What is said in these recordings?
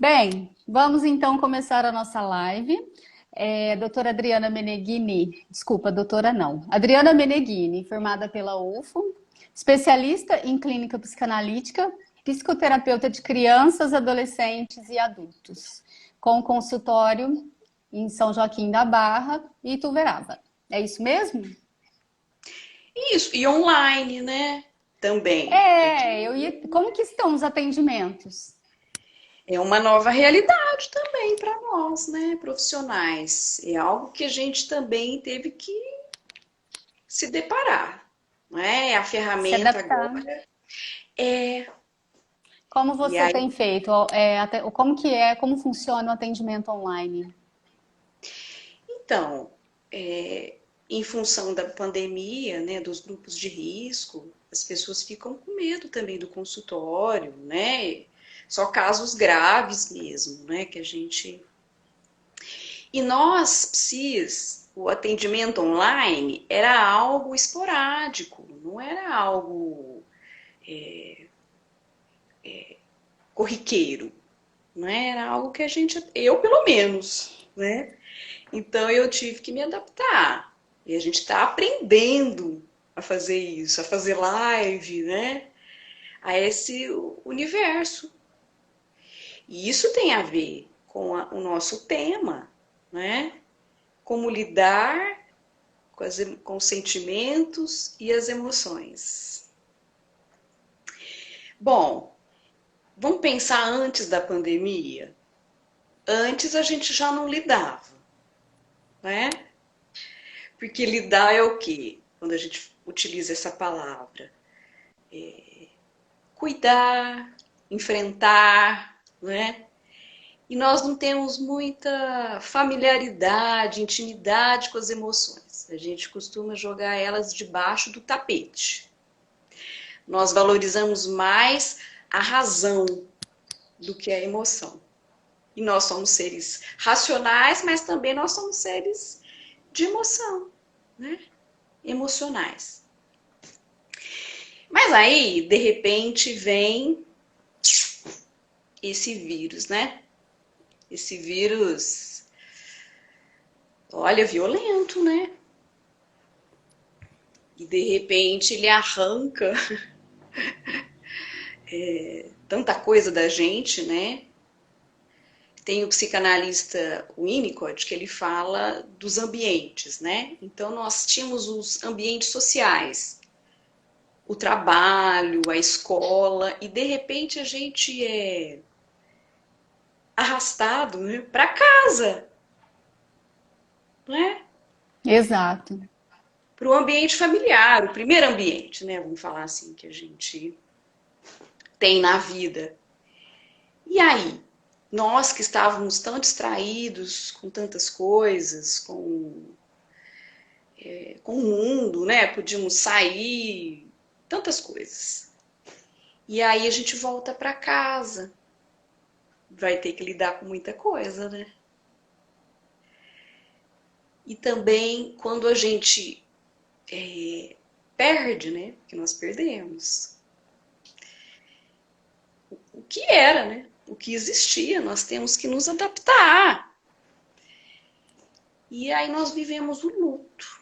Bem, vamos então começar a nossa live. Doutora Adriana Meneghini, desculpa, doutora não. Adriana Meneghini, formada pela UFO, especialista em clínica psicanalítica, psicoterapeuta de crianças, adolescentes e adultos, com consultório em São Joaquim da Barra e Ituverava. É isso mesmo? Isso, e online, né? Também, porque Como que estão os atendimentos? é uma nova realidade também para nós, né, profissionais. É algo que a gente também teve que se deparar, não é? A Se ferramenta adaptar. agora é. Como E você aí, tem feito? Como funciona o atendimento online? então, em função da pandemia, né, dos grupos de risco, as pessoas ficam com medo também do consultório, né? Só casos graves mesmo, né, que a gente. E nós, psis, o atendimento online era algo esporádico, não era algo corriqueiro, não é? Era algo que a gente, eu pelo menos, né? Então eu tive que me adaptar. E a gente está aprendendo a fazer isso, a fazer live, né? A esse universo. E isso tem a ver com o nosso tema, né? Como lidar com os sentimentos e as emoções. Bom, vamos pensar antes da pandemia. Antes a gente já não lidava, né? Porque lidar é o quê? Quando a gente utiliza essa palavra, cuidar, enfrentar, né? E nós não temos muita familiaridade, intimidade com as emoções. A gente costuma jogar elas debaixo do tapete. Nós valorizamos mais a razão do que a emoção. E nós somos seres racionais, mas também nós somos seres de emoção, né? Emocionais. Mas aí, de repente, vem esse vírus, né? Esse vírus, olha, violento, né? E de repente ele arranca tanta coisa da gente, né? Tem o psicanalista Winnicott que ele fala dos ambientes, né? Então nós tínhamos os ambientes sociais, o trabalho, a escola, e de repente a gente é arrastado, né, para casa, né? Exato. Para o ambiente familiar, o primeiro ambiente, né? Vamos falar assim, que a gente tem na vida. E aí, nós que estávamos tão distraídos com tantas coisas, com o mundo, né? Podíamos sair, tantas coisas. E aí a gente volta para casa, vai ter que lidar com muita coisa, né? E também quando a gente perde, né? Que nós perdemos. O que era, né? O que existia, nós temos que nos adaptar. E aí nós vivemos o luto.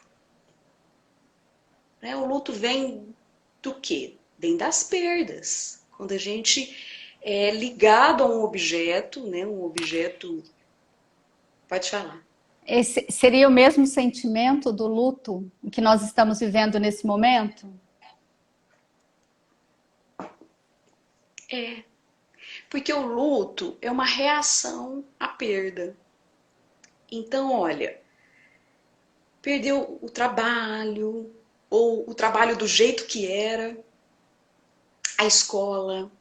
Né? O luto vem do quê? Vem das perdas. Quando a gente é ligado a um objeto, né? Um objeto. Pode falar. Esse seria o mesmo sentimento do luto que nós estamos vivendo nesse momento? É. Porque o luto é uma reação à perda. Então, olha, perdeu o trabalho, ou o trabalho do jeito que era, a escola,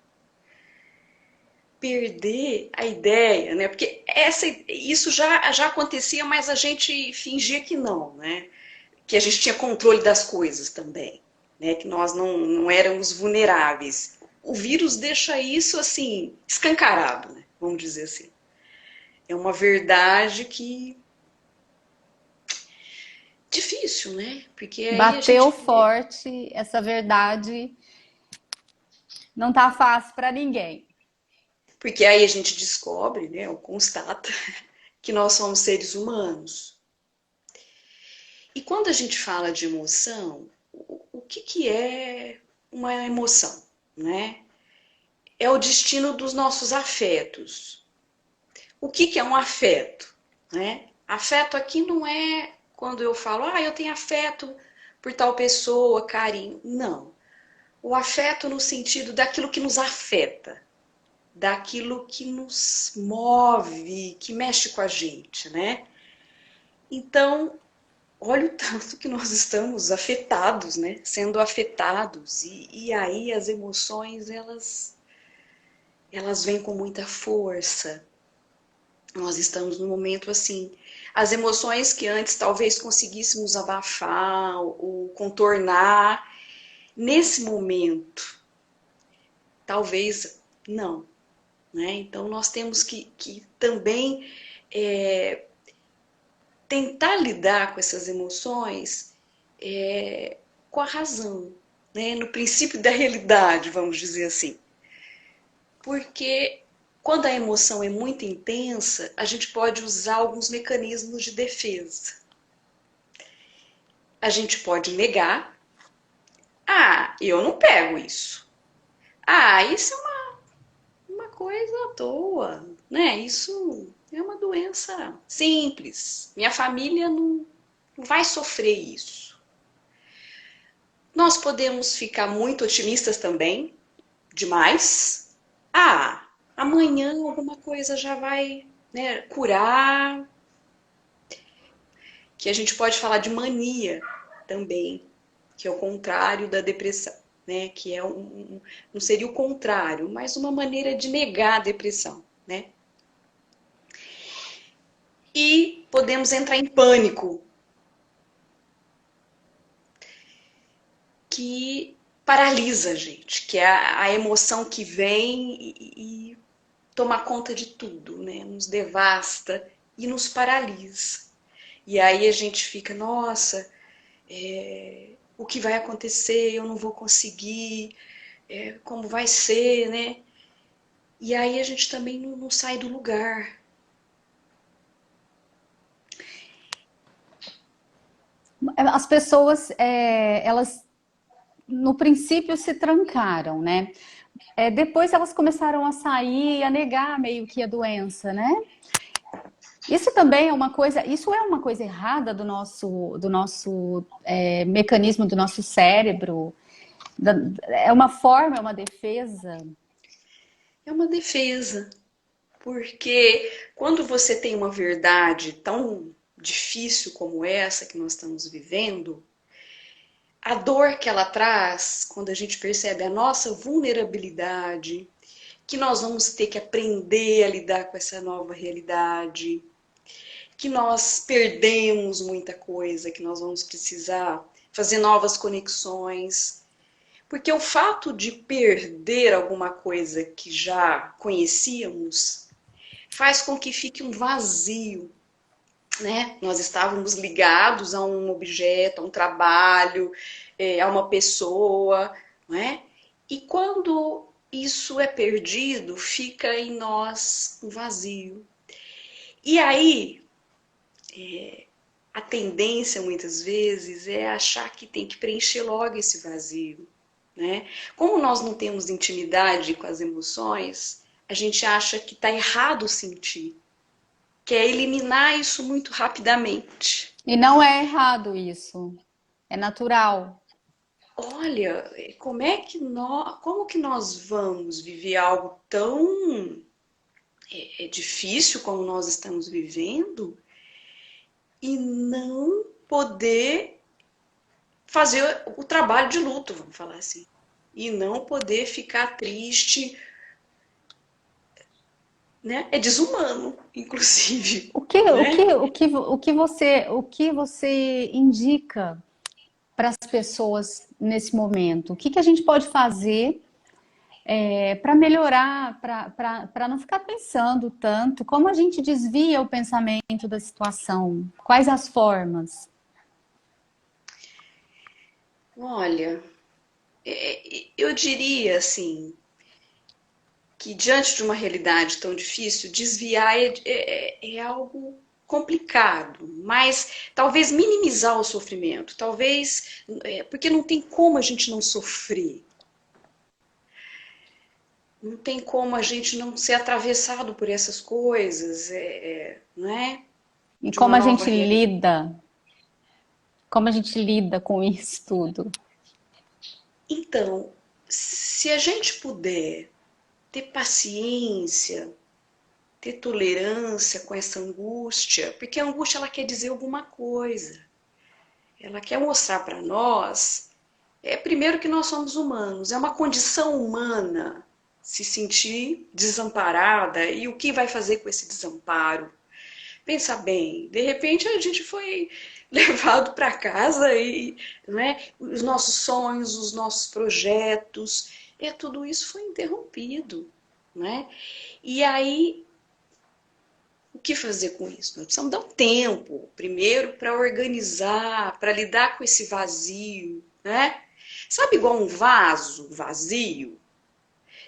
perder a ideia, né? Porque isso já acontecia, mas a gente fingia que não, né? Que a gente tinha controle das coisas também, né? Que nós não éramos vulneráveis. O vírus deixa isso assim escancarado, né? Vamos dizer assim. É uma verdade que difícil, né? Porque aí a Bateu gente vê. forte essa verdade, não tá fácil para ninguém. Porque aí a gente descobre, né, ou constata, que nós somos seres humanos. E quando a gente fala de emoção, o que é uma emoção, né? É o destino dos nossos afetos. O que é um afeto, né? Afeto aqui não é quando eu falo, eu tenho afeto por tal pessoa, carinho. Não. O afeto no sentido daquilo que nos afeta, daquilo que nos move, que mexe com a gente, né? Então, olha o tanto que nós estamos afetados, né? Sendo afetados. E aí as emoções, elas vêm com muita força. Nós estamos num momento assim. As emoções que antes talvez conseguíssemos abafar ou contornar, nesse momento, talvez não. Né? Então nós temos que também tentar lidar com essas emoções com a razão, né? No princípio da realidade, vamos dizer assim. Porque quando a emoção é muito intensa, a gente pode usar alguns mecanismos de defesa. A gente pode negar. Eu não pego isso. Isso é uma coisa à toa, né? Isso é uma doença simples. Minha família não vai sofrer isso. Nós podemos ficar muito otimistas também, demais. Amanhã alguma coisa já vai, né, curar. Que a gente pode falar de mania também, que é o contrário da depressão, né? Que é não seria o contrário, mas uma maneira de negar a depressão, né? E podemos entrar em pânico, que paralisa a gente, que é a emoção que vem e toma conta de tudo, né? Nos devasta e nos paralisa. E aí a gente fica, nossa, o que vai acontecer? Eu não vou conseguir, como vai ser, né? E aí a gente também não sai do lugar. As pessoas, elas no princípio se trancaram, né? Depois elas começaram a sair, a negar meio que a doença, né? Isso também é uma coisa, isso é uma coisa errada do nosso mecanismo, do nosso cérebro. É uma forma, é uma defesa. É uma defesa, porque quando você tem uma verdade tão difícil como essa que nós estamos vivendo, a dor que ela traz, quando a gente percebe a nossa vulnerabilidade, que nós vamos ter que aprender a lidar com essa nova realidade, que nós perdemos muita coisa, que nós vamos precisar fazer novas conexões. Porque o fato de perder alguma coisa que já conhecíamos faz com que fique um vazio, né? Nós estávamos ligados a um objeto, a um trabalho, a uma pessoa, não é? E quando isso é perdido, fica em nós um vazio. E aí, a tendência muitas vezes é achar que tem que preencher logo esse vazio, né? Como nós não temos intimidade com as emoções, a gente acha que está errado sentir, quer eliminar isso muito rapidamente. E não é errado isso. É natural. Olha, como que nós vamos viver algo tão difícil como nós estamos vivendo e não poder fazer o trabalho de luto, vamos falar assim, e não poder ficar triste, né? É desumano, inclusive, O que, o que, né? o que você indica para as pessoas nesse momento? O que a gente pode fazer para melhorar, para não ficar pensando tanto? Como a gente desvia o pensamento da situação? Quais as formas? Olha, eu diria assim que diante de uma realidade tão difícil, desviar é algo complicado, mas talvez minimizar o sofrimento, talvez, porque não tem como a gente não sofrer, não tem como a gente não ser atravessado por essas coisas, não é? E De uma como a nova gente realidade. lida, como a gente lida com isso tudo? Então, se a gente puder ter paciência, ter tolerância com essa angústia, porque a angústia ela quer dizer alguma coisa. Ela quer mostrar para nós, primeiro que nós somos humanos, é uma condição humana se sentir desamparada e o que vai fazer com esse desamparo. Pensa bem, de repente a gente foi levado para casa e, né, os nossos sonhos, os nossos projetos, tudo isso foi interrompido, né? E aí o que fazer com isso? Nós precisamos dar um tempo, primeiro, para organizar, para lidar com esse vazio, né? Sabe igual um vaso vazio?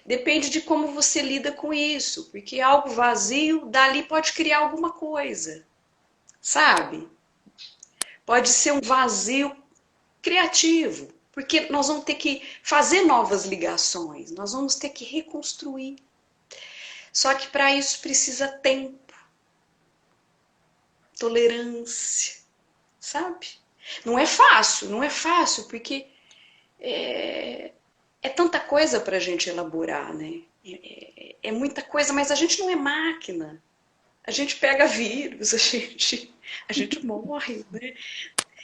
Depende de como você lida com isso, porque algo vazio, dali pode criar alguma coisa, sabe? Pode ser um vazio criativo, porque nós vamos ter que fazer novas ligações, nós vamos ter que reconstruir. Só que para isso precisa tempo, tolerância, sabe? Não é fácil, não é fácil, porque é tanta coisa para a gente elaborar, né? É muita coisa, mas a gente não é máquina. A gente pega vírus, a gente morre, né?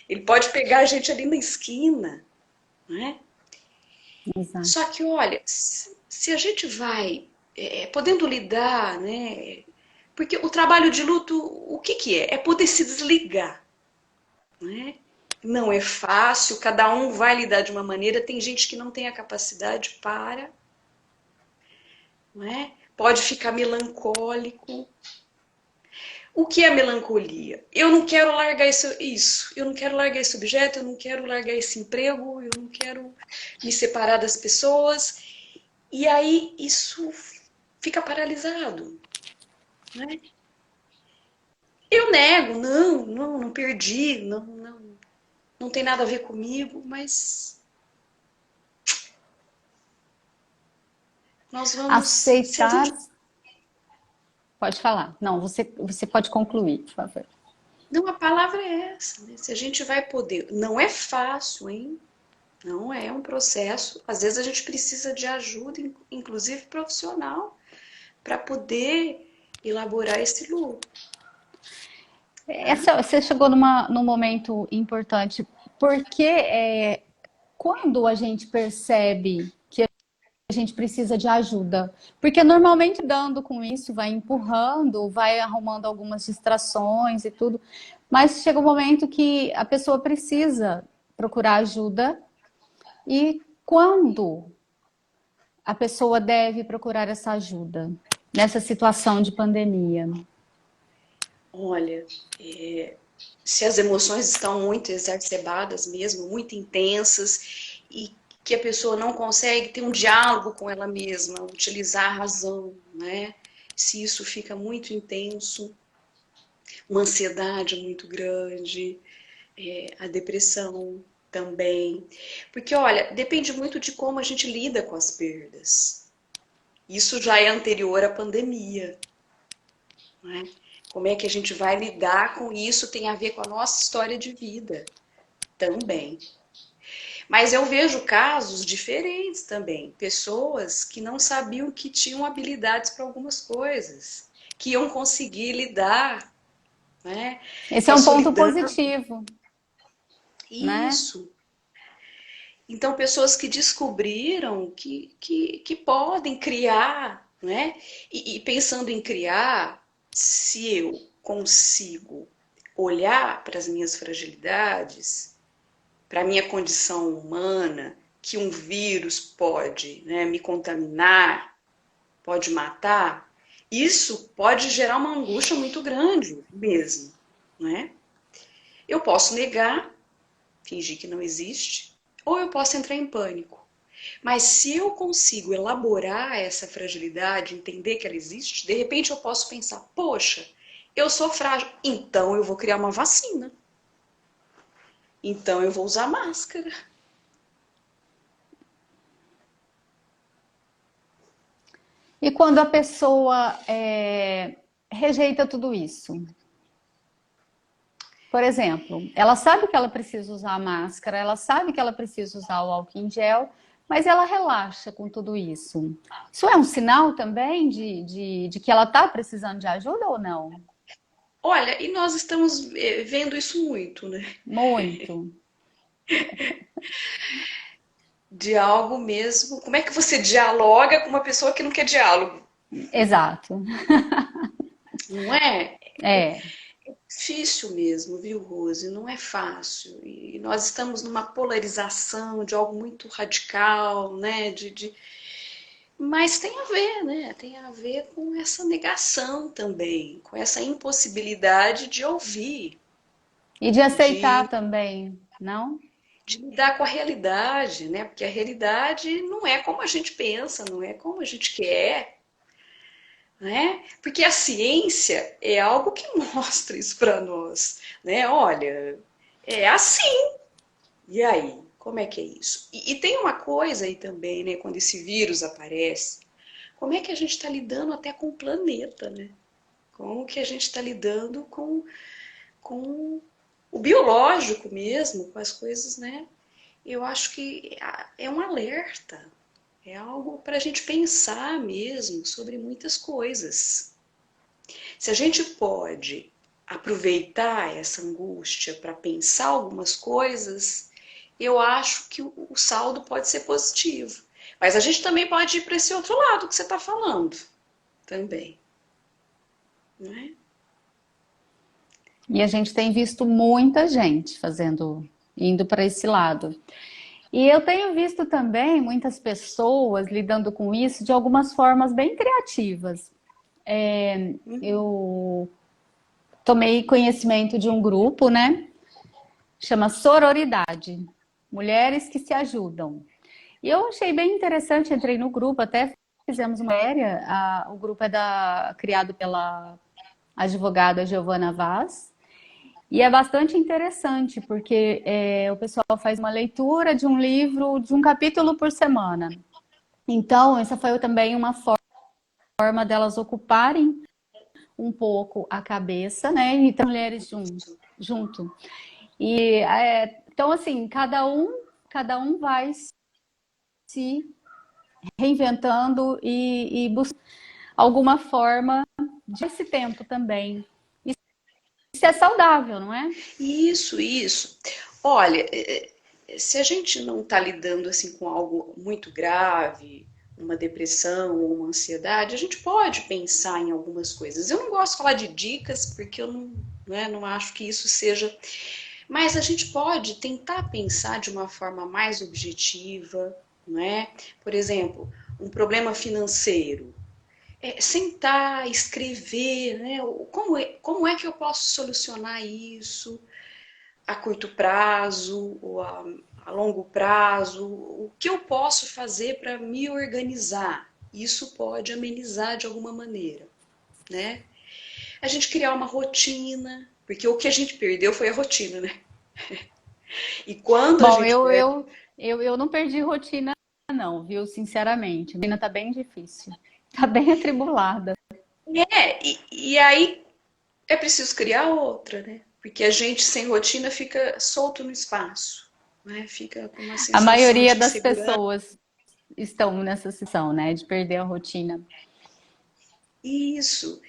Ele pode pegar a gente ali na esquina, né? Exato. Só que, olha, se a gente vai podendo lidar, né? Porque o trabalho de luto, o que que é? É poder se desligar, né? Não é fácil, cada um vai lidar de uma maneira. Tem gente que não tem a capacidade para, não é? Pode ficar melancólico. O que é melancolia? Eu não quero largar isso, eu não quero largar esse objeto, eu não quero largar esse emprego, eu não quero me separar das pessoas. E aí isso fica paralisado, né? Eu nego, não perdi, não tem nada a ver comigo, mas nós vamos, se a Aceitar. gente, Pode falar. Não, você pode concluir, por favor. não, a palavra é essa, né? Se a gente vai poder, não é fácil, hein? Não é um processo. Às vezes a gente precisa de ajuda, inclusive profissional, para poder elaborar esse luto, tá? Você chegou num momento importante, porque quando a gente percebe que a gente precisa de ajuda, porque normalmente dando com isso, vai empurrando, vai arrumando algumas distrações e tudo, mas chega um momento que a pessoa precisa procurar ajuda e quando a pessoa deve procurar essa ajuda nessa situação de pandemia? Olha, se as emoções estão muito exacerbadas mesmo, muito intensas, e que a pessoa não consegue ter um diálogo com ela mesma, utilizar a razão, né? Se isso fica muito intenso, uma ansiedade muito grande, a depressão também. Porque, olha, depende muito de como a gente lida com as perdas. Isso já é anterior à pandemia, né? Como é que a gente vai lidar com isso tem a ver com a nossa história de vida também. Mas eu vejo casos diferentes também. Pessoas que não sabiam que tinham habilidades para algumas coisas, que iam conseguir lidar, né, Esse com é a um ponto solidão. positivo, né? Isso. Então, pessoas que descobriram que podem criar, né? E pensando em criar, se eu consigo olhar para as minhas fragilidades, para a minha condição humana, que um vírus pode, né, me contaminar, pode matar, isso pode gerar uma angústia muito grande mesmo, né? Eu posso negar, fingir que não existe, ou eu posso entrar em pânico. Mas se eu consigo elaborar essa fragilidade, entender que ela existe, de repente eu posso pensar, poxa, eu sou frágil, então eu vou criar uma vacina. Então eu vou usar máscara. E quando a pessoa rejeita tudo isso? Por exemplo, ela sabe que ela precisa usar a máscara, ela sabe que ela precisa usar o álcool em gel, mas ela relaxa com tudo isso. Isso é um sinal também de que ela está precisando de ajuda ou não? Olha, e nós estamos vendo isso muito, né? Muito. De algo mesmo. Como é que você dialoga com uma pessoa que não quer diálogo? Exato. Não é? É. Difícil mesmo, viu, Rose? Não é fácil. E nós estamos numa polarização de algo muito radical, né? Mas tem a ver, né? Tem a ver com essa negação também, com essa impossibilidade de ouvir, E de aceitar de, também, não? de lidar com a realidade, né? Porque a realidade não é como a gente pensa, não é como a gente quer, né? Porque a ciência é algo que mostra isso para nós, né? Olha, é assim. E aí, como é que é isso? E tem uma coisa aí também, né? Quando esse vírus aparece, como é que a gente está lidando até com o planeta, né? Como que a gente está lidando com o biológico mesmo, com as coisas, né? Eu acho que é um alerta, é algo para a gente pensar mesmo sobre muitas coisas. Se a gente pode aproveitar essa angústia para pensar algumas coisas, eu acho que o saldo pode ser positivo. Mas a gente também pode ir para esse outro lado que você está falando também, né? E a gente tem visto muita gente indo para esse lado. E eu tenho visto também muitas pessoas lidando com isso de algumas formas bem criativas. Eu tomei conhecimento de um grupo, né? Chama Sororidade, Mulheres que se Ajudam. E eu achei bem interessante, entrei no grupo, até fizemos uma matéria. O grupo criado pela advogada Giovana Vaz. E é bastante interessante, porque o pessoal faz uma leitura de um livro, de um capítulo por semana. Então, essa foi também uma forma delas ocuparem um pouco a cabeça, né? E ter mulheres junto. E então, assim, cada um vai se reinventando e buscando alguma forma de esse tempo também. Isso é saudável, não é? Isso. Olha, se a gente não está lidando assim com algo muito grave, uma depressão ou uma ansiedade, a gente pode pensar em algumas coisas. Eu não gosto de falar de dicas porque eu não, né, não acho que isso seja. Mas a gente pode tentar pensar de uma forma mais objetiva, não é? Por exemplo, um problema financeiro. Sentar, escrever, né? Como é que eu posso solucionar isso? A curto prazo ou a longo prazo, o que eu posso fazer para me organizar? Isso pode amenizar de alguma maneira, né? A gente criar uma rotina, porque o que a gente perdeu foi a rotina, né? E quando a Bom, gente eu, perde... eu, eu não perdi rotina, não, viu? Sinceramente. A rotina tá bem difícil. Tá bem atribulada. E aí é preciso criar outra, né? Porque a gente sem rotina fica solto no espaço, né? Fica com uma A sensação maioria de das insegurança. pessoas estão nessa situação, né? De perder a rotina. Isso.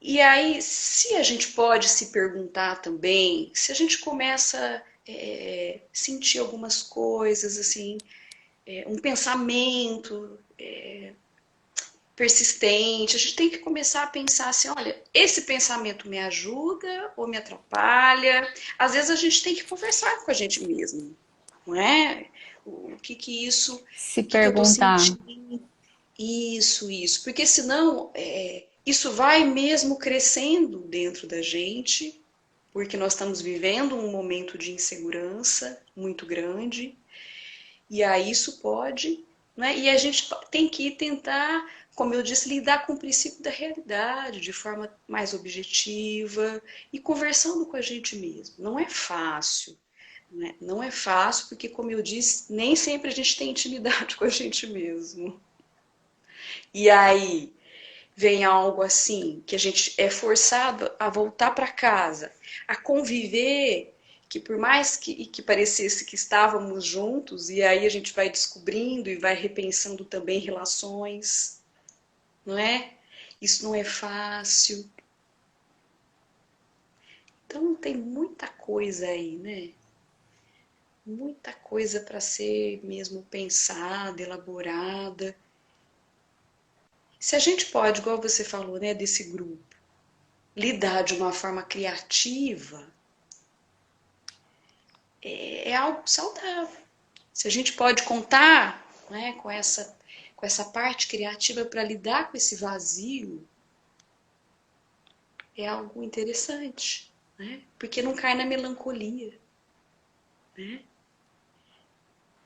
E aí, se a gente pode se perguntar também, se a gente começa a sentir algumas coisas, assim, um pensamento persistente, a gente tem que começar a pensar assim, olha, esse pensamento me ajuda ou me atrapalha? Às vezes a gente tem que conversar com a gente mesmo, não é? O que isso, Se o que eu estou perguntar. sentindo? Isso, porque senão isso vai mesmo crescendo dentro da gente, porque nós estamos vivendo um momento de insegurança muito grande, e aí isso pode né? E a gente tem que tentar, como eu disse, lidar com o princípio da realidade de forma mais objetiva e conversando com a gente mesmo. Não é fácil, né? Não é fácil porque, como eu disse, nem sempre a gente tem intimidade com a gente mesmo. E aí vem algo assim, que a gente é forçado a voltar para casa, a conviver, que por mais que parecesse que estávamos juntos, e aí a gente vai descobrindo e vai repensando também relações, não é? Isso não é fácil. Então tem muita coisa aí, né? Muita coisa para ser mesmo pensada, elaborada. Se a gente pode, igual você falou, né, desse grupo, lidar de uma forma criativa, é algo saudável. Se a gente pode contar, né, com essa parte criativa para lidar com esse vazio, é algo interessante, né? Porque não cai na melancolia, né?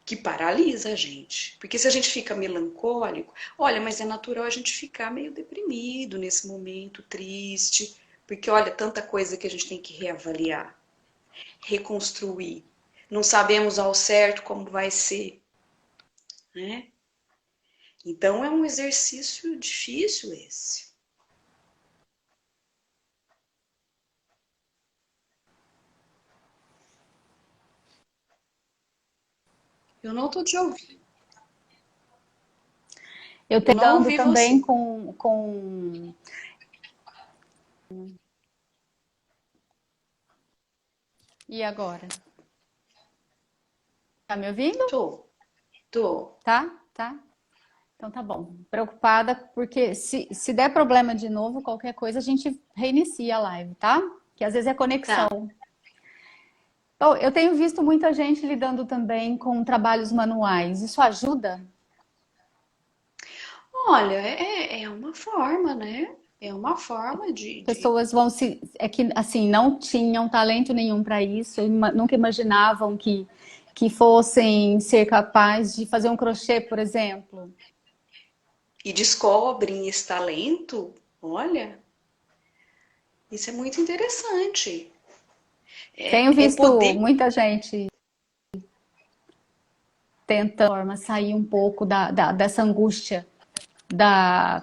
Que paralisa a gente. Porque se a gente fica melancólico, olha, mas é natural a gente ficar meio deprimido nesse momento, triste, porque olha, tanta coisa que a gente tem que reavaliar, reconstruir. Não sabemos ao certo como vai ser, né? Então é um exercício difícil esse. Eu não estou te ouvindo. Eu Eu tenho não dando ouvi também você. com... E agora? Tá me ouvindo? Tô, tô. Tá? Tá? Então tá bom. Preocupada porque se der problema de novo, qualquer coisa, a gente reinicia a live, tá? Que às vezes é conexão. Tá. Bom, eu tenho visto muita gente lidando também com trabalhos manuais. Isso ajuda? Olha, é uma forma, né? É uma forma Pessoas vão se... É que, assim, não tinham talento nenhum para isso, nunca imaginavam que fossem ser capazes de fazer um crochê, por exemplo. e descobrem esse talento. Olha, isso é muito interessante. Tenho É visto poder. muita gente tentando sair um pouco dessa angústia da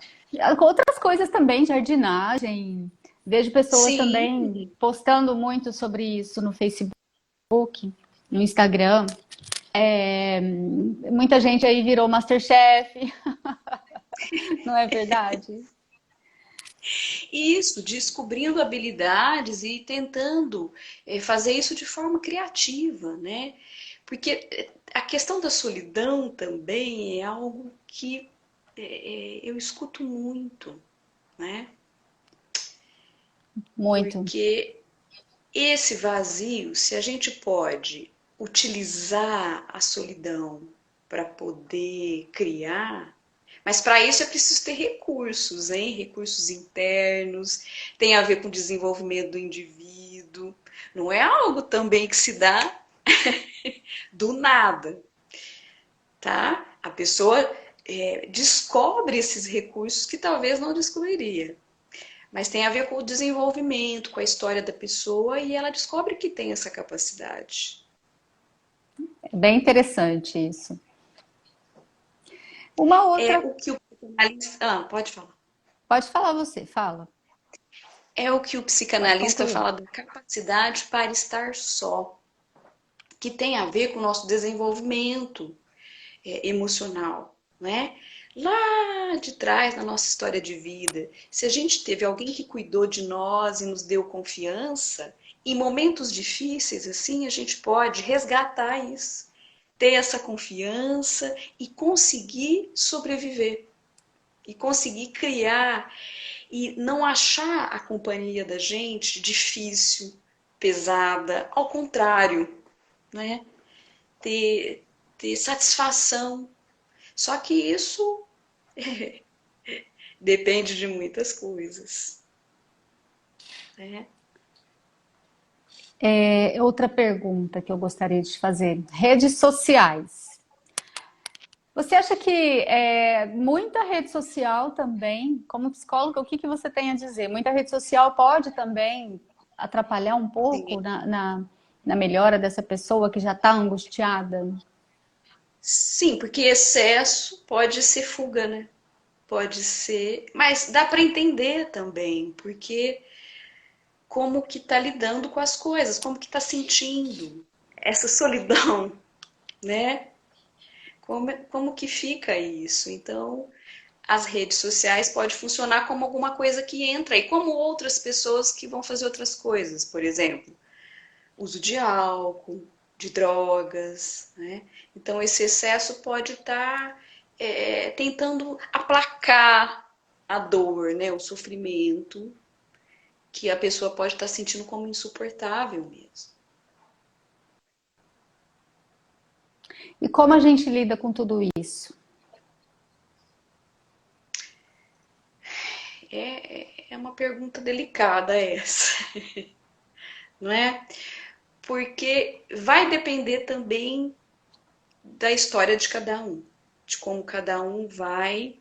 outras coisas também, jardinagem. Vejo pessoas Sim, também postando muito sobre isso no Facebook, no Instagram. Muita gente aí virou MasterChef, não é verdade? isso, descobrindo habilidades e tentando fazer isso de forma criativa, né? Porque a questão da solidão também é algo que eu escuto muito, né? Muito. Porque esse vazio, se a gente pode utilizar a solidão para poder criar, mas para isso é preciso ter recursos, hein? Recursos internos, tem a ver com o desenvolvimento do indivíduo. Não é algo também que se dá do nada, tá? A pessoa descobre esses recursos que talvez não descobriria. Mas tem a ver com o desenvolvimento, com a história da pessoa e ela descobre que tem essa capacidade. É bem interessante isso. Uma É outra, o que o psicanalista. Ah, pode falar. pode falar você, fala. É o que o Pode psicanalista concluir. fala da capacidade para estar só, que tem a ver com o nosso desenvolvimento emocional, né? Lá de trás, na nossa história de vida, se a gente teve alguém que cuidou de nós e nos deu confiança, em momentos difíceis, assim, a gente pode resgatar isso, ter essa confiança e conseguir sobreviver, e conseguir criar, e não achar a companhia da gente difícil, pesada, ao contrário, né? Ter, ter satisfação. Só que isso depende de muitas coisas, né? Outra pergunta que eu gostaria de fazer. Redes sociais. Você acha que muita rede social também, como psicóloga, o que que você tem a dizer? Muita rede social pode também atrapalhar um Sim, pouco na melhora dessa pessoa que já está angustiada? sim, porque excesso pode ser fuga, né? Pode ser, mas dá para entender também, porque como que tá lidando com as coisas, como que tá sentindo essa solidão, né? Como que fica isso? Então, as redes sociais pode funcionar como alguma coisa que entra e como outras pessoas que vão fazer outras coisas, por exemplo, uso de álcool, de drogas, né? Então esse excesso pode estar tentando aplacar a dor, né? O sofrimento que a pessoa pode estar sentindo como insuportável mesmo. E como a gente lida com tudo isso? É uma pergunta delicada essa, não é? Porque vai depender também da história de cada um, de como cada um vai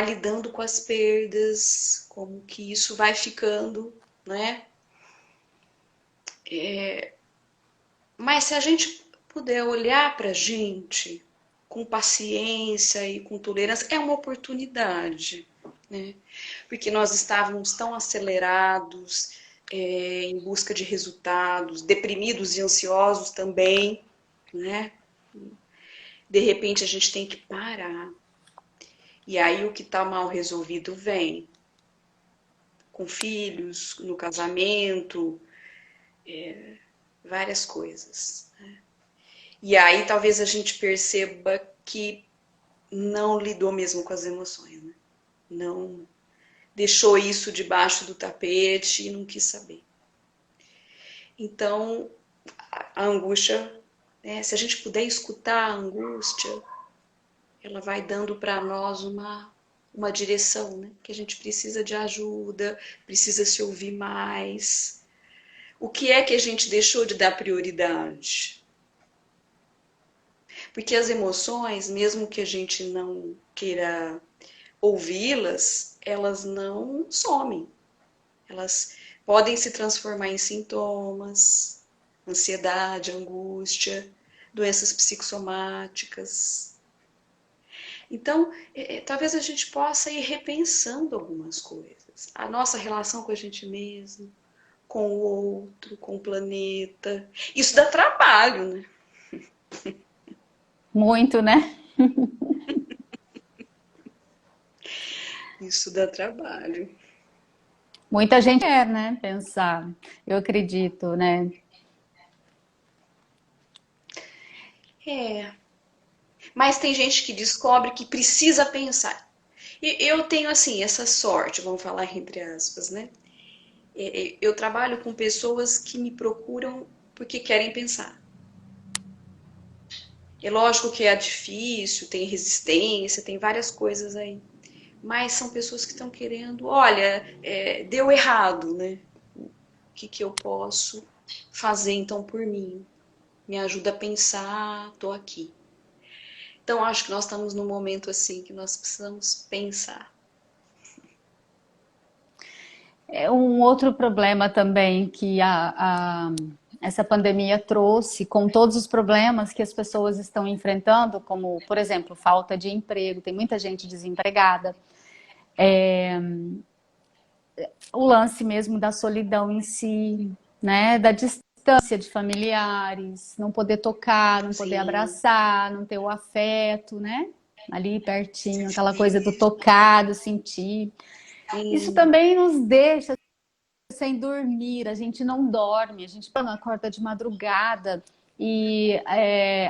lidando com as perdas, como que isso vai ficando, né? Mas se a gente puder olhar para a gente com paciência e com tolerância, é uma oportunidade, né? Porque nós estávamos tão acelerados, em busca de resultados, deprimidos e ansiosos também, né? De repente a gente tem que parar. E aí o que está mal resolvido vem com filhos, no casamento, várias coisas. E aí talvez a gente perceba que não lidou mesmo com as emoções, né? Não deixou isso debaixo do tapete e não quis saber. Então, a angústia, né, se a gente puder escutar a angústia, ela vai dando para nós uma direção, né? Que a gente precisa de ajuda, precisa se ouvir mais. O que é que a gente deixou de dar prioridade? Porque as emoções, mesmo que a gente não queira ouvi-las, elas não somem. Elas podem se transformar em sintomas, ansiedade, angústia, doenças psicossomáticas. Então, talvez a gente possa ir repensando algumas coisas. A nossa relação com a gente mesmo, com o outro, com o planeta. Isso dá trabalho, né? Muito, né? Isso dá trabalho. Muita gente quer, né? Pensar. Eu acredito, né? É, mas tem gente que descobre que precisa pensar. E eu tenho, assim, essa sorte, vamos falar entre aspas, né? Eu trabalho com pessoas que me procuram porque querem pensar. É lógico que é difícil, tem resistência, tem várias coisas aí. Mas são pessoas que estão querendo, olha, deu errado, né? O que eu posso fazer então por mim? Me ajuda a pensar, tô aqui. Então acho que nós estamos num momento assim que nós precisamos pensar. É um outro problema também que essa pandemia trouxe, com todos os problemas que as pessoas estão enfrentando, como, por exemplo, falta de emprego, tem muita gente desempregada, o lance mesmo da solidão em si, né, da distância de familiares, não poder tocar, não poder Sim, abraçar, não ter o afeto, né, ali pertinho, aquela coisa do sim, tocar, do sentir. Isso sim, também nos deixa sem dormir, a gente não dorme, a gente não acorda de madrugada e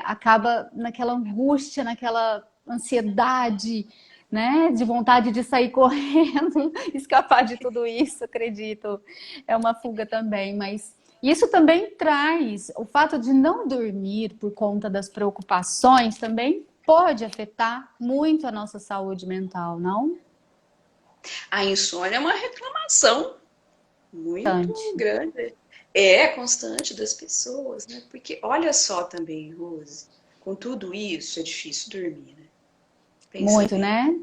acaba naquela angústia, naquela ansiedade, né, de vontade de sair correndo, escapar de tudo isso, acredito. É uma fuga também, mas isso também traz o fato de não dormir por conta das preocupações também pode afetar muito a nossa saúde mental, não? a insônia é uma reclamação muito Bastante. grande. É constante das pessoas, né? Porque olha só também, Rose. Com tudo isso, é difícil dormir, né? Pensa Muito, bem, né?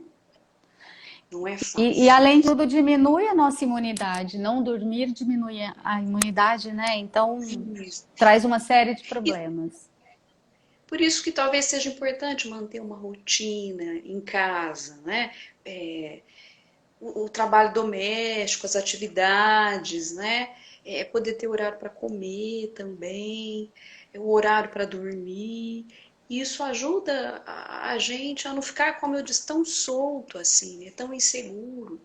não é E fácil. além de tudo, diminui a nossa imunidade. Não dormir diminui a imunidade, né? Então, Isso. traz uma série de E problemas. por isso que talvez seja importante manter uma rotina em casa, né? É, o trabalho doméstico, as atividades, né? Poder ter horário para comer também, o horário para dormir. Isso ajuda a gente a não ficar, como eu disse, tão solto assim, né? Tão inseguro.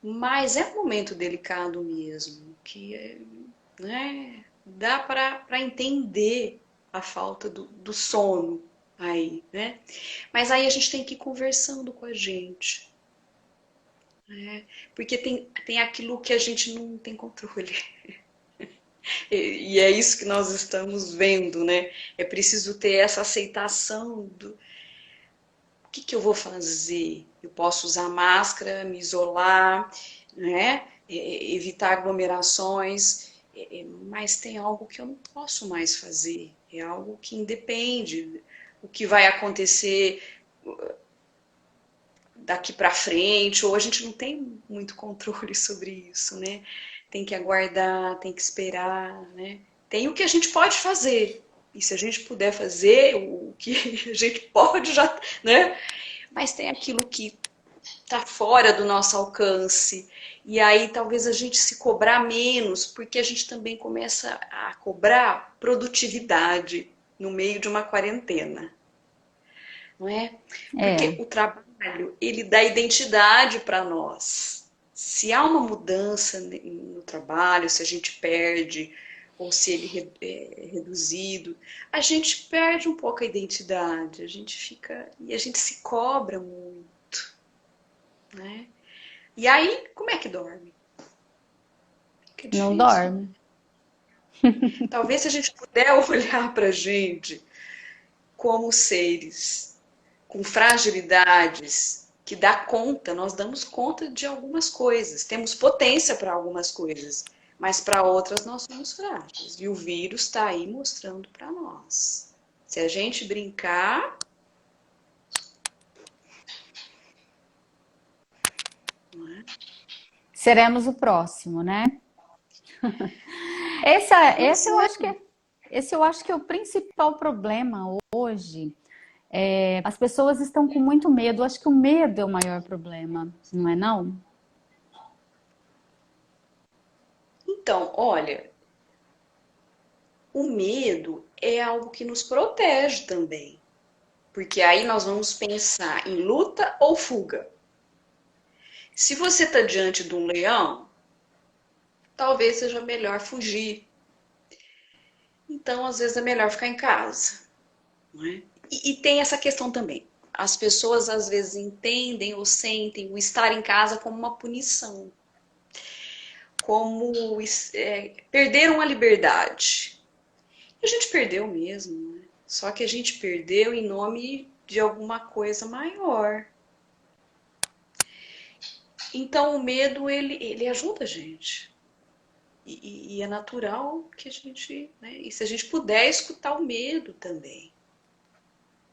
Mas é um momento delicado mesmo, que né, dá para entender a falta do sono aí, né? Mas aí a gente tem que ir conversando com a gente, né? Porque tem aquilo que a gente não tem controle. E é isso que nós estamos vendo, né? É preciso ter essa aceitação do que eu vou fazer? Eu posso usar máscara, me isolar, né? Evitar aglomerações, mas tem algo que eu não posso mais fazer. É algo que independe. O que vai acontecer daqui para frente, ou a gente não tem muito controle sobre isso, né? Tem que aguardar, tem que esperar, né? Tem o que a gente pode fazer. E se a gente puder fazer o que a gente pode já, né? Mas tem aquilo que está fora do nosso alcance. E aí talvez a gente se cobrar menos, porque a gente também começa a cobrar produtividade no meio de uma quarentena, não é? Porque É, o trabalho, ele dá identidade para nós. Se há uma mudança no trabalho, se a gente perde, ou se ele é reduzido, a gente perde um pouco a identidade, a gente fica, e a gente se cobra muito, né? E aí, como é que dorme? Que é não difícil, né? dorme. Talvez se a gente puder olhar para a gente como seres com fragilidades, que dá conta, nós damos conta de algumas coisas, temos potência para algumas coisas, mas para outras nós somos frágeis. E o vírus está aí mostrando para nós. Se a gente brincar, não é? Seremos o próximo, né? Pois é. Esse eu acho que é o principal problema hoje. As pessoas estão com muito medo. Eu acho que o medo é o maior problema, não é não? Então, olha, o medo é algo que nos protege também, porque aí nós vamos pensar em luta ou fuga. Se você está diante de um leão, talvez seja melhor fugir. Então, às vezes, é melhor ficar em casa. Não é? E tem essa questão também. As pessoas, às vezes, entendem ou sentem o estar em casa como uma punição. Como perderam a liberdade. E a gente perdeu mesmo. Né? Só que a gente perdeu em nome de alguma coisa maior. Então, o medo, ele ajuda a gente. E é natural que a gente, né? E se a gente puder escutar o medo também,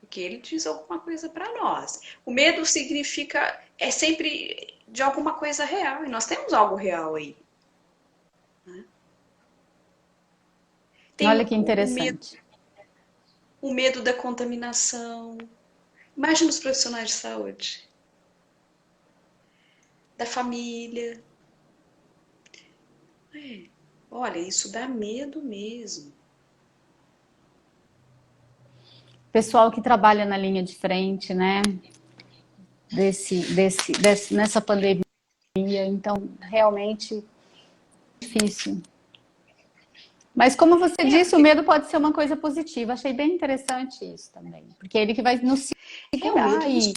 porque ele diz alguma coisa para nós. O medo significa, é sempre de alguma coisa real, e nós temos algo real aí. Né? Tem Olha que interessante. o medo da contaminação. Imagina os profissionais de saúde, da família. É, olha, isso dá medo mesmo. Pessoal que trabalha na linha de frente, né? Nessa pandemia, então realmente difícil. Mas como você disse, o Porque medo pode ser uma coisa positiva. Achei bem interessante isso também, porque é ele que vai nos o segurar medo nos. e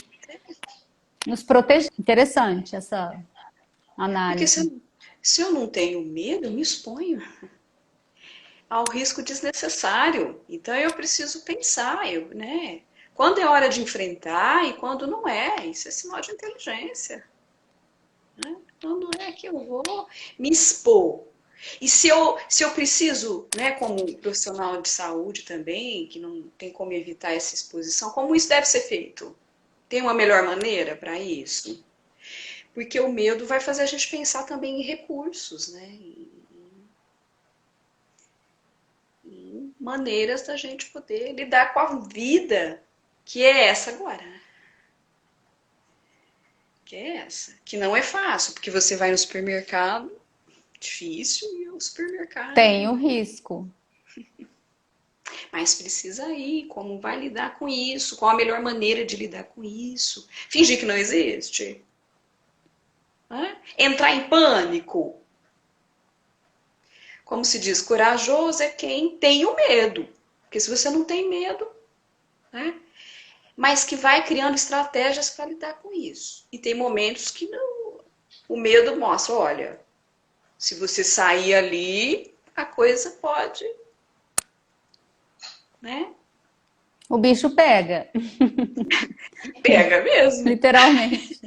nos proteger. Interessante essa Porque análise. se eu não tenho medo, eu me exponho ao risco desnecessário. Então eu preciso pensar, né? Quando é hora de enfrentar e quando não é. Isso é sinal de inteligência. Né? Quando é que eu vou me expor? E se eu preciso, né, como profissional de saúde também, que não tem como evitar essa exposição, como isso deve ser feito? Tem uma melhor maneira para isso? Porque o medo vai fazer a gente pensar também em recursos, né? Em maneiras da gente poder lidar com a vida, que é essa agora, né? Que é essa. Que não é fácil, porque você vai no supermercado, difícil, e o Tem o supermercado. risco. Mas precisa ir, como vai lidar com isso? Qual a melhor maneira de lidar com isso? Fingir que não existe? Né? Entrar em pânico? Como se diz, corajoso é quem tem o medo. Porque se você não tem medo, né? Mas que vai criando estratégias para lidar com isso. E tem momentos que não, o medo mostra, olha, se você sair ali, a coisa pode, né? O bicho pega, Pega mesmo. literalmente.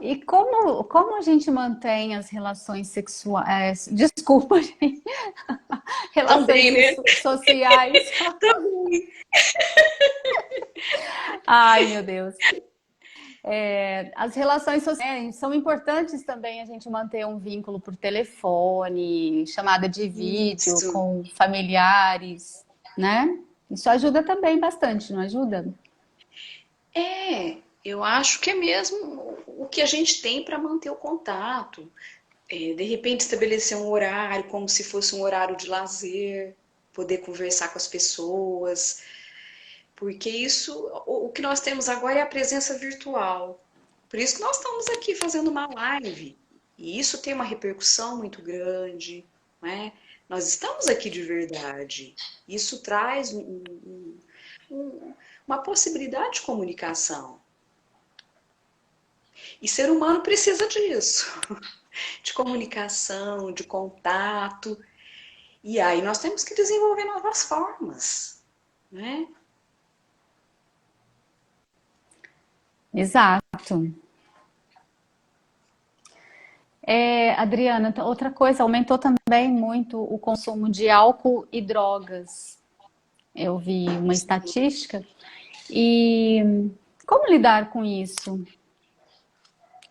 E como a gente mantém as relações sexuais, desculpa, gente, relações Também, né? sociais? Também. Ai, meu Deus. As relações sociais são importantes também a gente manter um vínculo por telefone, chamada de vídeo Isso. com familiares, né? Isso ajuda também bastante, não ajuda? É, eu acho que é mesmo o que a gente tem para manter o contato. É, de repente estabelecer um horário como se fosse um horário de lazer, poder conversar com as pessoas, porque isso, o que nós temos agora é a presença virtual. Por isso que nós estamos aqui fazendo uma live. E isso tem uma repercussão muito grande, né? Nós estamos aqui de verdade. Isso traz uma possibilidade de comunicação. E ser humano precisa disso, de comunicação, de contato. E aí nós temos que desenvolver novas formas, né? Exato. Adriana, outra coisa, aumentou também muito o consumo de álcool e drogas. Eu vi uma estatística. E como lidar com isso?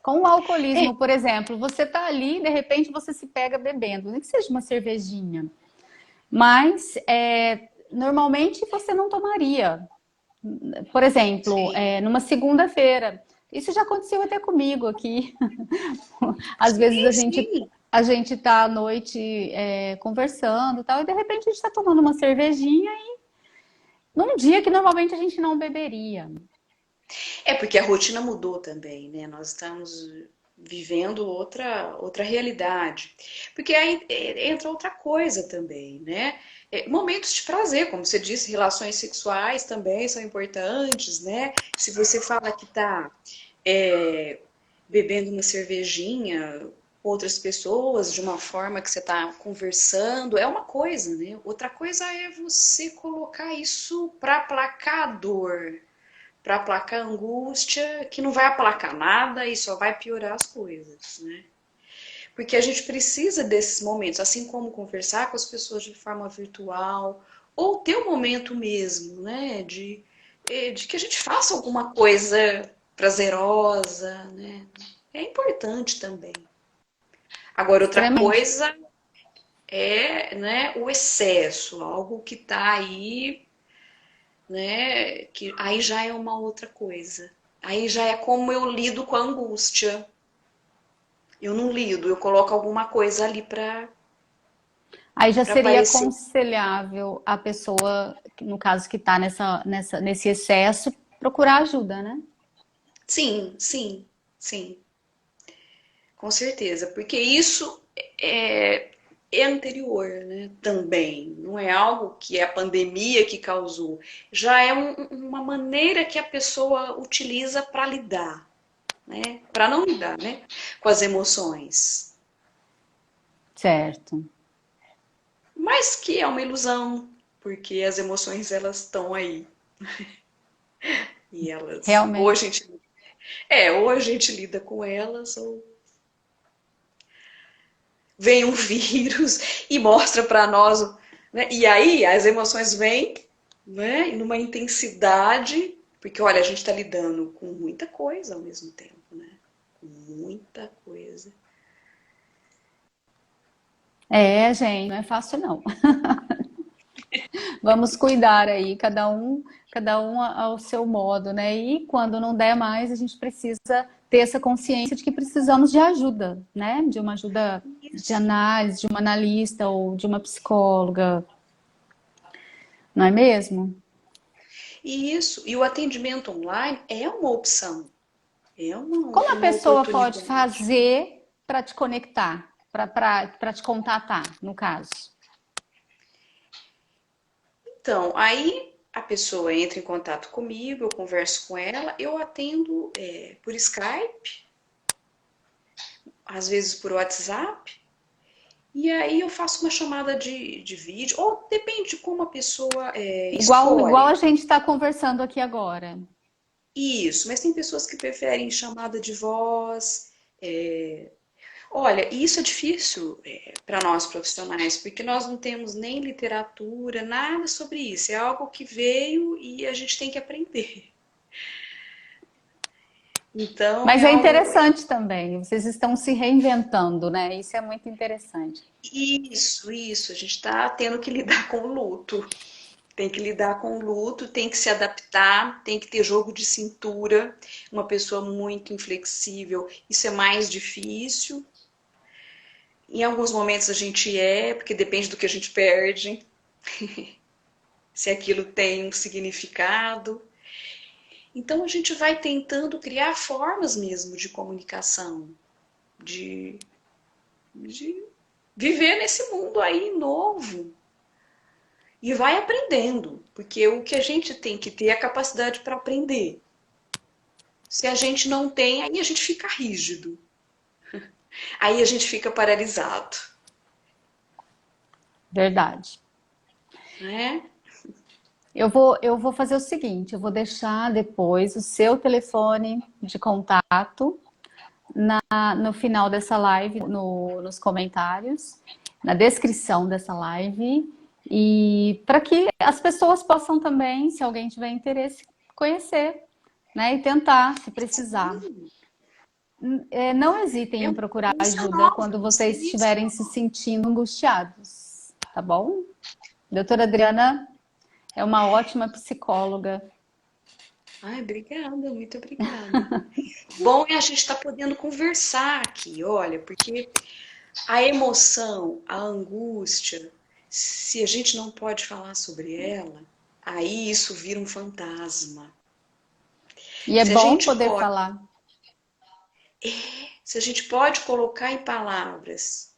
Com o É, alcoolismo, por exemplo, você tá ali, de repente você se pega bebendo, nem que seja uma cervejinha, mas normalmente você não tomaria. Por exemplo, sim, numa segunda-feira. Isso já aconteceu até comigo aqui. Às vezes sim, sim. a gente tá à noite conversando e tal, e de repente a gente está tomando uma cervejinha num dia que normalmente a gente não beberia. É porque a rotina mudou também, né? Nós estamos vivendo outra realidade. Porque aí entra outra coisa também, né? Momentos de prazer, como você disse, relações sexuais também são importantes, né? Se você fala que está bebendo uma cervejinha com outras pessoas de uma forma que você está conversando, é uma coisa, né? Outra coisa é você colocar isso para aplacar a dor, para aplacar a angústia, que não vai aplacar nada e só vai piorar as coisas, né? Porque a gente precisa desses momentos, assim como conversar com as pessoas de forma virtual, ou ter um momento mesmo, né? De que a gente faça alguma coisa prazerosa, né? É importante também. Agora, outra Extremamente. coisa é, né, o excesso, algo que está aí, né, que aí já é uma outra coisa. Aí já é como eu lido com a angústia. Eu não lido, eu coloco alguma coisa ali Aí já para seria aparecer. aconselhável a pessoa, no caso que está nesse excesso, procurar ajuda, né? Sim, sim, sim, com certeza, porque isso é anterior, né? Também não é algo que é a pandemia que causou, já é uma maneira que a pessoa utiliza para lidar, né? Para não lidar, né? Com as emoções, Certo. mas que é uma ilusão, porque as emoções elas estão aí e elas, ou a Realmente. gente Ou a gente lida com elas, ou vem um vírus e mostra para nós, né? E aí as emoções vêm, né, numa intensidade, porque olha, a gente está lidando com muita coisa ao mesmo tempo, né? Com muita coisa. É, gente, não é fácil não. Vamos cuidar aí, cada um ao seu modo, né? E quando não der mais, a gente precisa ter essa consciência de que precisamos de ajuda, né? De uma ajuda de Isso, análise, de uma analista ou de uma psicóloga, não é mesmo? e o atendimento online é uma opção, é Como a uma pessoa pode oportunidade. fazer para te conectar, para te contatar, no caso? Então, aí a pessoa entra em contato comigo, eu converso com ela, eu atendo por Skype, às vezes por WhatsApp, e aí eu faço uma chamada de vídeo, ou depende de como a pessoa Igual a escolhe. gente está conversando aqui agora. Isso, mas tem pessoas que preferem chamada de voz. Olha, e isso é difícil para nós profissionais, porque nós não temos nem literatura, nada sobre isso. É algo que veio e a gente tem que aprender. Então Mas é é algo. interessante também, vocês estão se reinventando, né? Isso é muito interessante. Isso. A gente está tendo que lidar com o luto. Tem que lidar com o luto, tem que se adaptar, tem que ter jogo de cintura. Uma pessoa muito inflexível, isso é mais difícil. Em alguns momentos a gente porque depende do que a gente perde, se aquilo tem um significado. Então a gente vai tentando criar formas mesmo de comunicação, de, de viver nesse mundo aí novo. E vai aprendendo, porque o que a gente tem que ter é a capacidade para aprender. Se a gente não tem, aí a gente fica rígido, aí a gente fica paralisado, Verdade. né? Eu vou fazer o seguinte, eu vou deixar depois o seu telefone de contato no final dessa live, nos comentários, na descrição dessa live, e para que as pessoas possam também, se alguém tiver interesse, conhecer, né? E tentar, se precisar. Não hesitem É em uma procurar experiência ajuda nova, quando uma vocês experiência estiverem se nova. sentindo angustiados, tá bom? Doutora Adriana é uma ótima psicóloga. Ai, obrigada, muito obrigada. Bom é a gente estar podendo conversar aqui, olha, porque a emoção, a angústia, se a gente não pode falar sobre ela, aí isso vira um fantasma. E é Se a bom gente poder pode, falar. se a gente pode colocar em palavras,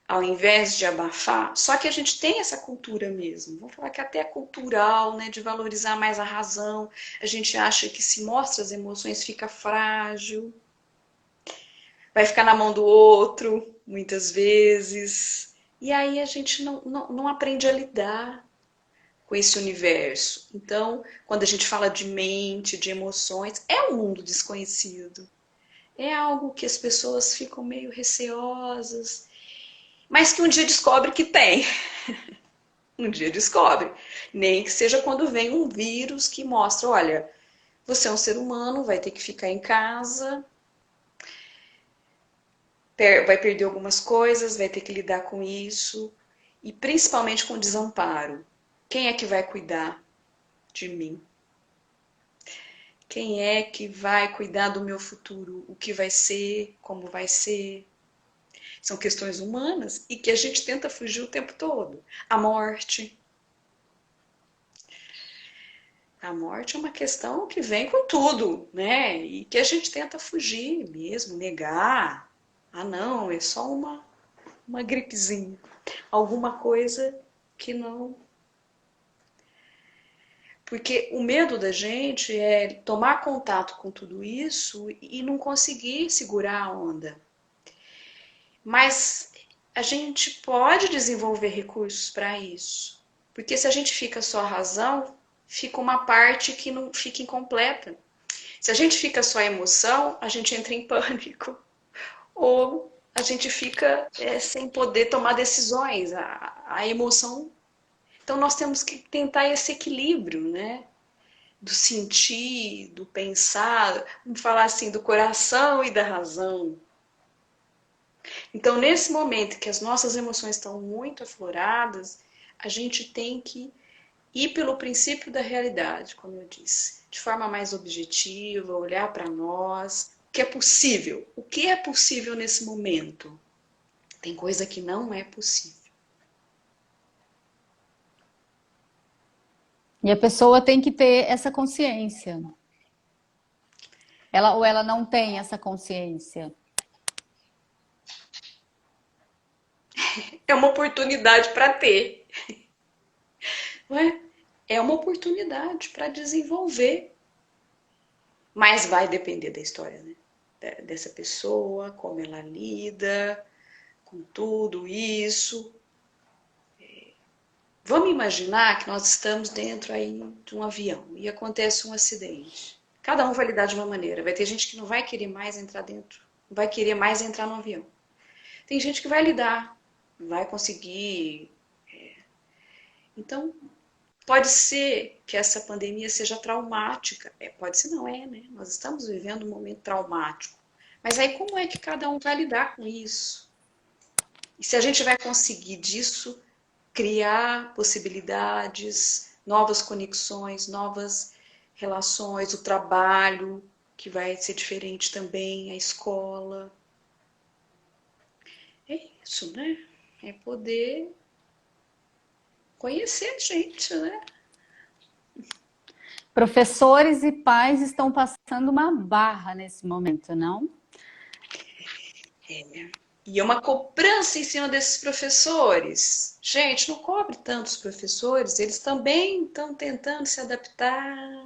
ao invés de abafar, só que a gente tem essa cultura mesmo. Vamos falar que até é cultural, né, de valorizar mais a razão. A gente acha que se mostra as emoções fica frágil, vai ficar na mão do outro, muitas vezes. E aí a gente não aprende a lidar com esse universo. Então, quando a gente fala de mente, de emoções, é um mundo desconhecido. É algo que as pessoas ficam meio receosas, mas que um dia descobre que tem. Um dia descobre. Nem que seja quando vem um vírus que mostra, olha, você é um ser humano, vai ter que ficar em casa, vai perder algumas coisas, vai ter que lidar com isso, e principalmente com desamparo. Quem é que vai cuidar de mim? Quem é que vai cuidar do meu futuro? O que vai ser? Como vai ser? São questões humanas e que a gente tenta fugir o tempo todo. A morte. A morte é uma questão que vem com tudo, né? E que a gente tenta fugir mesmo, negar. Ah, não, é só uma gripezinha. Alguma coisa que não. Porque o medo da gente é tomar contato com tudo isso e não conseguir segurar a onda. Mas a gente pode desenvolver recursos para isso. Porque se a gente fica só a razão, fica uma parte que não fica incompleta. Se a gente fica só emoção, a gente entra em pânico. Ou a gente fica sem poder tomar decisões. A emoção. Então nós temos que tentar esse equilíbrio, né? Do sentir, do pensar, vamos falar assim, do coração e da razão. Então, nesse momento que as nossas emoções estão muito afloradas, a gente tem que ir pelo princípio da realidade, como eu disse, de forma mais objetiva, olhar para nós, o que é possível. O que é possível nesse momento? Tem coisa que não é possível. E a pessoa tem que ter essa consciência. Ela ou ela não tem essa consciência. É uma oportunidade para ter, não é? É uma oportunidade para desenvolver. Mas vai depender da história, né? Dessa pessoa, como ela lida com tudo isso. Vamos imaginar que nós estamos dentro aí de um avião e acontece um acidente. Cada um vai lidar de uma maneira. Vai ter gente que não vai querer mais entrar dentro, não vai querer mais entrar no avião. Tem gente que vai lidar, vai conseguir. Então, pode ser que essa pandemia seja traumática. Pode ser, não é, né? Nós estamos vivendo um momento traumático. Mas aí como é que cada um vai lidar com isso? E se a gente vai conseguir disso criar possibilidades, novas conexões, novas relações, o trabalho, que vai ser diferente também, a escola. É isso, né? É poder conhecer a gente, né? Professores e pais estão passando uma barra nesse momento, não? E é uma cobrança em cima desses professores. Gente, não cobre tantos professores, eles também estão tentando se adaptar.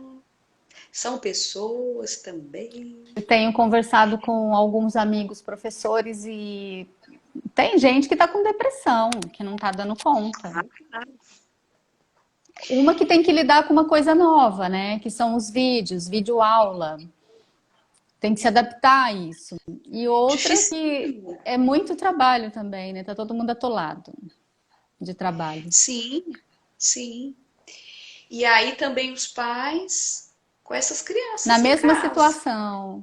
São pessoas também. Eu tenho conversado com alguns amigos professores e tem gente que está com depressão, que não está dando conta. Uma que tem que lidar com uma coisa nova, né? Que são os vídeos, vídeo aula. Tem que se adaptar a isso. E outra Difícil. que é muito trabalho também, né? Tá todo mundo atolado de trabalho. Sim, sim. E aí também os pais com essas Na crianças em mesma casa. situação.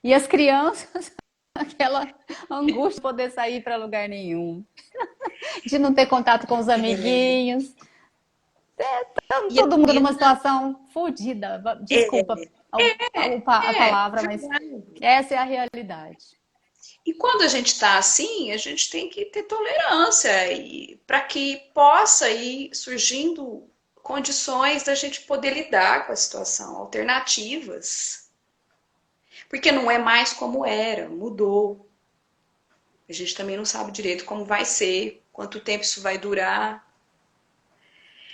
E as crianças, aquela angústia de poder sair para lugar nenhum, de não ter contato com os amiguinhos. E a Todo mundo numa vida situação fodida. é, Desculpa a palavra, mas verdade. essa é a realidade. E quando a gente está assim, a gente tem que ter tolerância e para que possa ir surgindo condições da gente poder lidar com a situação, alternativas. Porque não é mais como era, mudou. A gente também não sabe direito como vai ser, quanto tempo isso vai durar.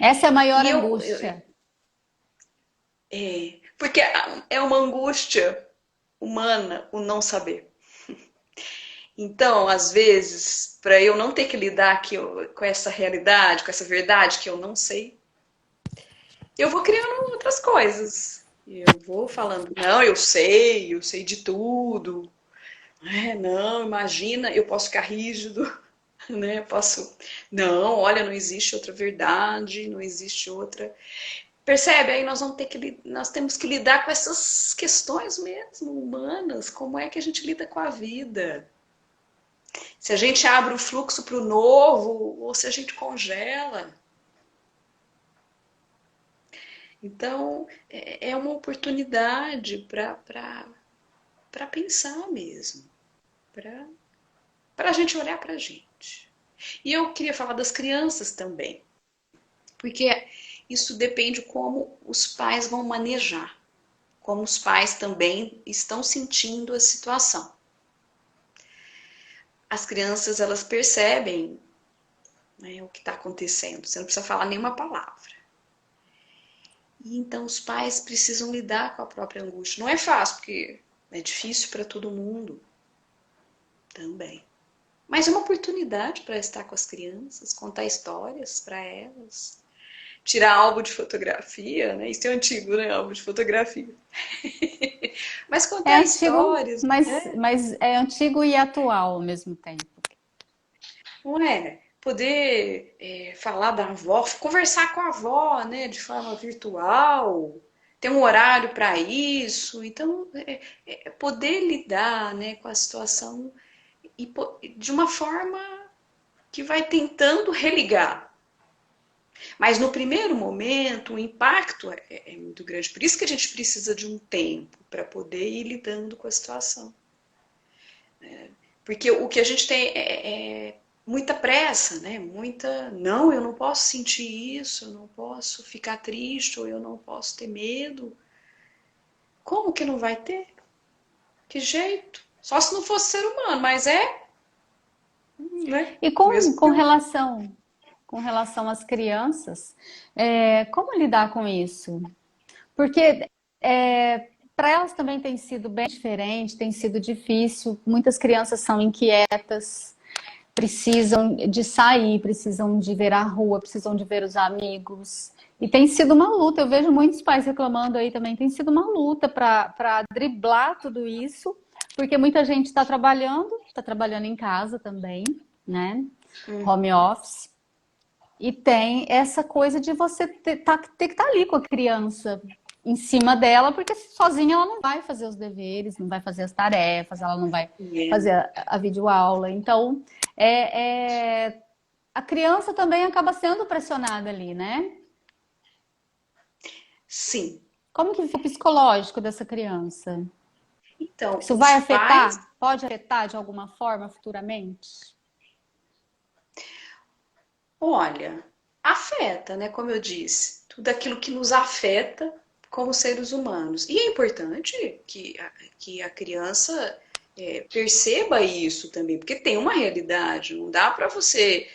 Essa é a maior E angústia. porque é uma angústia humana o não saber. Então, às vezes, para eu não ter que lidar com essa realidade, com essa verdade que eu não sei, eu vou criando outras coisas. Eu vou falando, não, eu sei de tudo. Não, imagina, eu posso ficar rígido, né? Posso, não, olha, não existe outra verdade, não existe outra. Percebe? Aí nós temos que lidar com essas questões mesmo humanas. Como é que a gente lida com a vida? Se a gente abre o fluxo para o novo ou se a gente congela. Então, é uma oportunidade para pensar mesmo, para a gente olhar para a gente. E eu queria falar das crianças também, porque isso depende como os pais vão manejar, como os pais também estão sentindo a situação. As crianças, elas percebem, né, o que está acontecendo, você não precisa falar nenhuma palavra. E então os pais precisam lidar com a própria angústia. Não é fácil, porque é difícil para todo mundo também. Mas é uma oportunidade para estar com as crianças, contar histórias para elas, tirar álbum de fotografia, né? Isso é antigo, né? Álbum de fotografia. Mas É contar antigo, histórias, né? mas é antigo e atual ao mesmo tempo. Não é? Poder falar da avó, conversar com a avó, né? De forma virtual, ter um horário para isso. Então, poder lidar, né, com a situação de uma forma que vai tentando religar. Mas no primeiro momento, o impacto é muito grande. Por isso que a gente precisa de um tempo para poder ir lidando com a situação. Porque o que a gente tem é muita pressa, né? Muita. Não, eu não posso sentir isso, eu não posso ficar triste, ou eu não posso ter medo. Como que não vai ter? Que jeito? Só se não fosse ser humano, mas né? E Mesmo com relação às crianças, como lidar com isso? Porque para elas também tem sido bem diferente, tem sido difícil. Muitas crianças são inquietas, precisam de sair, precisam de ver a rua, precisam de ver os amigos. E tem sido uma luta. Eu vejo muitos pais reclamando aí também. Tem sido uma luta para driblar tudo isso, porque muita gente está trabalhando em casa também, né? Home office. E tem essa coisa de você ter que estar ali com a criança em cima dela, porque sozinha ela não vai fazer os deveres, não vai fazer as tarefas, ela não vai fazer a videoaula. Então, a criança também acaba sendo pressionada ali, né? sim. Como que fica o psicológico dessa criança? Então, Isso vai os pais, afetar? Pode afetar de alguma forma futuramente? olha, afeta, né? Como eu disse, tudo aquilo que nos afeta como seres humanos. E é importante que a criança perceba isso também, porque tem uma realidade, não dá para você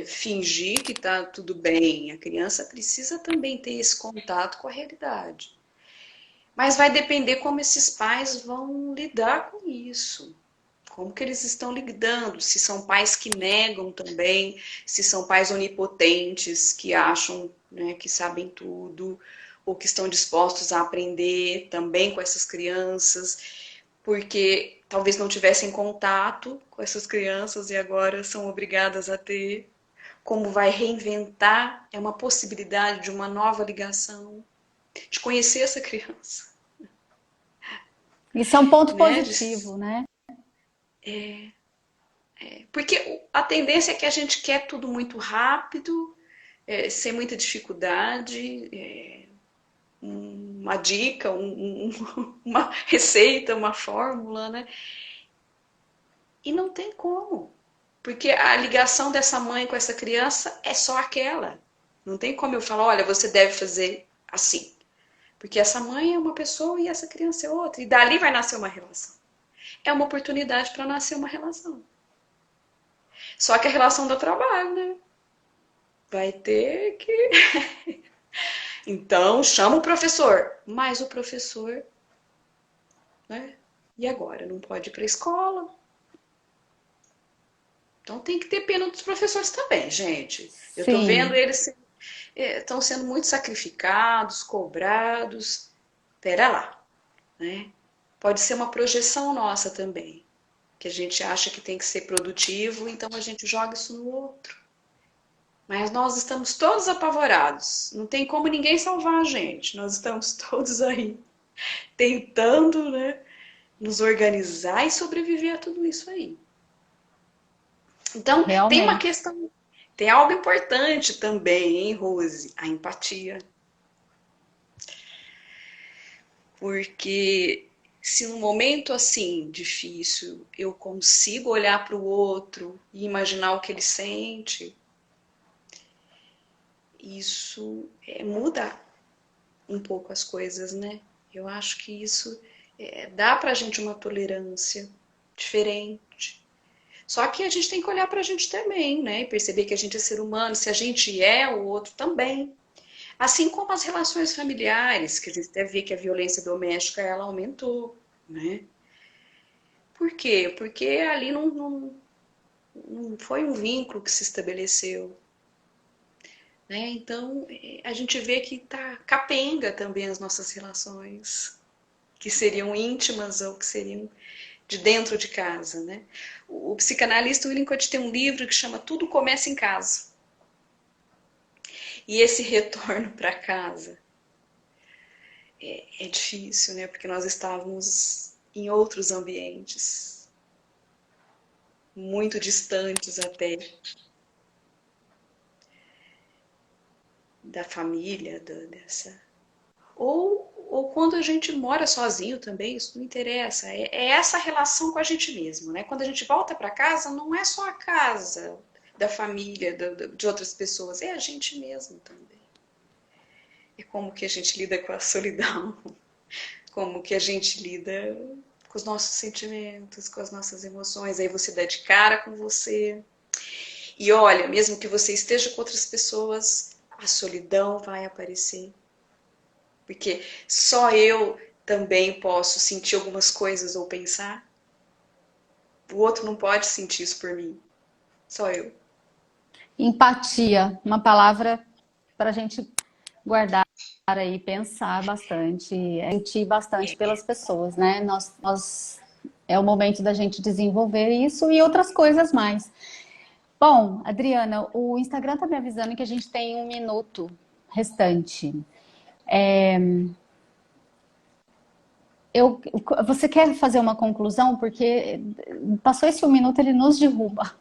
fingir que está tudo bem. A criança precisa também ter esse contato com a realidade. Mas vai depender como esses pais vão lidar com isso. Como que eles estão lidando? Se são pais que negam também, se são pais onipotentes que acham, né, que sabem tudo, ou que estão dispostos a aprender também com essas crianças, porque talvez não tivessem contato com essas crianças e agora são obrigadas a ter. Como vai reinventar? É uma possibilidade de uma nova ligação, de conhecer essa criança, Isso é um ponto né? positivo, né? Porque a tendência é que a gente quer tudo muito rápido, sem muita dificuldade, uma dica, uma receita, uma fórmula, né? E não tem como. Porque a ligação dessa mãe com essa criança é só aquela. Não tem como eu falar, olha, você deve fazer assim. Porque essa mãe é uma pessoa e essa criança é outra. E dali vai nascer uma relação. É uma oportunidade para nascer uma relação. Só que a relação dá trabalho, né? Vai ter que. Então, chama o professor. Mas o professor, né? E agora? Não pode ir para a escola? Então tem que ter pena dos professores também, gente. Eu estou vendo Sim, eles estão sendo muito sacrificados, cobrados. Pera lá, né? Pode ser uma projeção nossa também, que a gente acha que tem que ser produtivo, então a gente joga isso no outro. Mas nós estamos todos apavorados. Não tem como ninguém salvar a gente. Nós estamos todos aí tentando, né, nos organizar e sobreviver a tudo isso aí. Então, tem uma realmente. questão, tem algo importante também, hein, Rose? A empatia. Porque se num momento assim difícil eu consigo olhar para o outro e imaginar o que ele sente, isso muda um pouco as coisas, né? Eu acho que isso dá pra gente uma tolerância diferente. Só que a gente tem que olhar pra gente também, né? E perceber que a gente é ser humano, se a gente é, o outro também. Assim como as relações familiares, que a gente deve ver que a violência doméstica ela aumentou, né? Por quê? Porque ali não foi um vínculo que se estabeleceu. né? Então, a gente vê que tá capenga também as nossas relações, que seriam íntimas ou que seriam de dentro de casa, né? O psicanalista Winnicott tem um livro que chama Tudo Começa em Casa. E esse retorno para casa é difícil, né? Porque nós estávamos em outros ambientes, muito distantes até da família, dessa. Ou quando a gente mora sozinho também, isso não interessa. É essa relação com a gente mesmo, né? Quando a gente volta para casa, não é só a casa da família, de outras pessoas, é a gente mesmo também. É como que a gente lida com a solidão, como que a gente lida com os nossos sentimentos, com as nossas emoções. Aí você dá de cara com você. E olha, mesmo que você esteja com outras pessoas, a solidão vai aparecer. Porque só eu também posso sentir algumas coisas ou pensar. O outro não pode sentir isso por mim. Só eu. Empatia, uma palavra para a gente guardar aí, pensar bastante, sentir bastante pelas pessoas, né? É o momento da gente desenvolver isso e outras coisas mais. Bom, Adriana, o Instagram está me avisando que a gente tem 1 minuto restante. Eu, você quer fazer uma conclusão? Porque passou esse 1 minuto, ele nos derruba.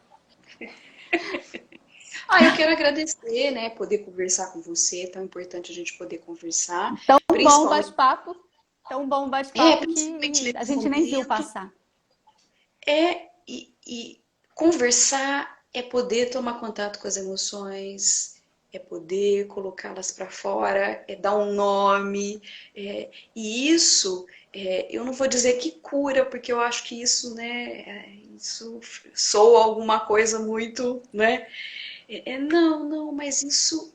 Eu quero agradecer, né? Poder conversar com você. É tão importante a gente poder conversar. Tão bom o Principalmente, bate-papo, tão bom o bate-papo principalmente que a nesse gente nem viu momento. passar. E conversar é poder tomar contato com as emoções, é poder colocá-las para fora, é dar um nome. E isso, eu não vou dizer que cura, porque eu acho que isso, né, isso soa alguma coisa muito, né? Não, não, mas isso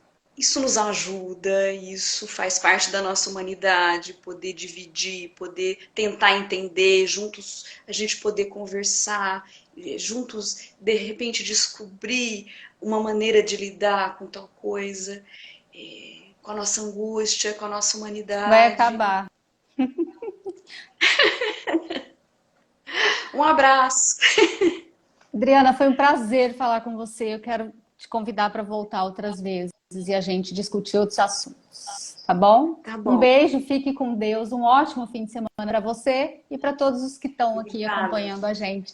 nos ajuda, isso faz parte da nossa humanidade, poder dividir, poder tentar entender, juntos a gente poder conversar, juntos de repente descobrir uma maneira de lidar com tal coisa, com a nossa angústia, com a nossa Vai humanidade. acabar. Um abraço. Adriana, foi um prazer falar com você. Eu quero te convidar para voltar outras vezes e a gente discutir outros assuntos, tá bom? Tá Um bom. beijo, fique com Deus, um ótimo fim de semana para você e para todos os que estão aqui Obrigada. acompanhando a gente.